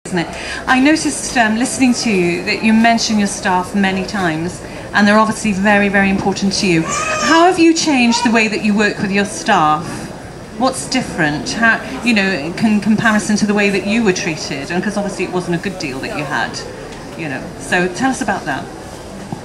isn't it? I noticed listening to you that you mention your staff many times, and they're obviously very, very important to you. How have you changed the way that you work with your staff? What's different? How, you know, in comparison to the way that you were treated? And because obviously it wasn't a good deal that you had, you know. So tell us about that.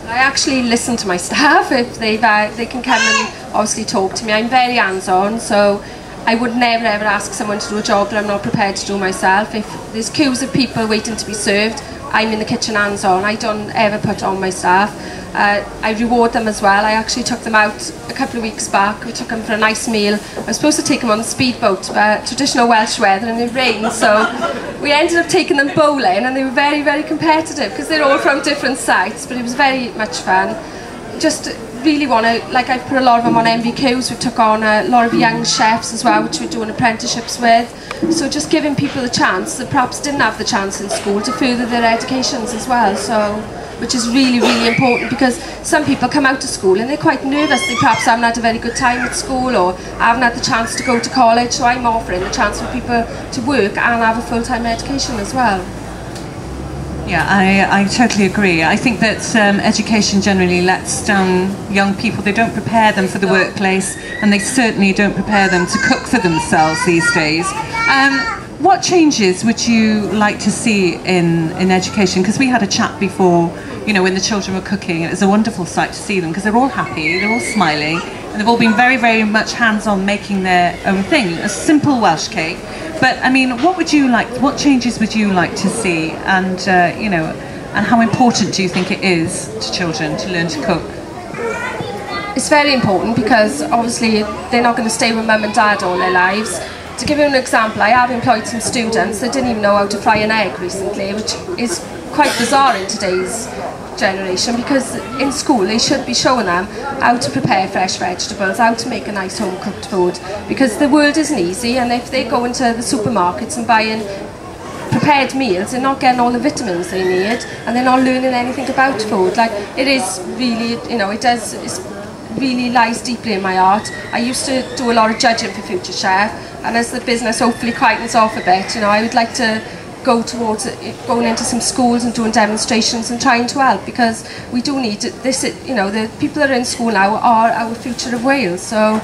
I actually listen to my staff if they can come and obviously talk to me. I'm very hands-on, so I would never ever ask someone to do a job that I'm not prepared to do myself. If there's queues of people waiting to be served, I'm in the kitchen hands-on. I don't ever put on my staff. I reward them as well. I actually took them out a couple of weeks back. We took them for a nice meal. I was supposed to take them on the speedboat, but traditional Welsh weather and it rained, so we ended up taking them bowling, and they were very, very competitive because they're all from different sites, but it was very much fun. Just really want to, like, I've put a lot of them on MVQs. We took on a lot of young chefs as well, which we're doing apprenticeships with. So just giving people the chance that perhaps didn't have the chance in school to further their educations as well. So, which is really, really important, because some people come out of school and they're quite nervous. They perhaps haven't had a very good time at school or haven't had the chance to go to college. So I'm offering the chance for people to work and have a full-time education as well. Yeah, I totally agree. I think that education generally lets down young people. They don't prepare them for the workplace, and they certainly don't prepare them to cook for themselves these days. What changes would you like to see in education? Because we had a chat before, you know, when the children were cooking. It was a wonderful sight to see them, because they're all happy, they're all smiling, and they've all been very, very much hands-on making their own thing. A simple Welsh cake. But I mean, what changes would you like to see, and you know, and how important do you think it is to children to learn to cook? It's very important, because obviously they're not going to stay with mum and dad all their lives. To give you an example, I have employed some students that didn't even know how to fry an egg recently, which is quite bizarre in today's generation, because in school they should be showing them how to prepare fresh vegetables, how to make a nice home cooked food, because the world isn't easy, and if they go into the supermarkets and buying prepared meals, they're not getting all the vitamins they need, and they're not learning anything about food. Like, it is really, you know, it really lies deeply in my heart. I used to do a lot of judging for Future Chef, and as the business hopefully quietens off a bit, you know, I would like to go towards going into some schools and doing demonstrations and trying to help, because we do need this. You know, the people that are in school now are our future of Wales. So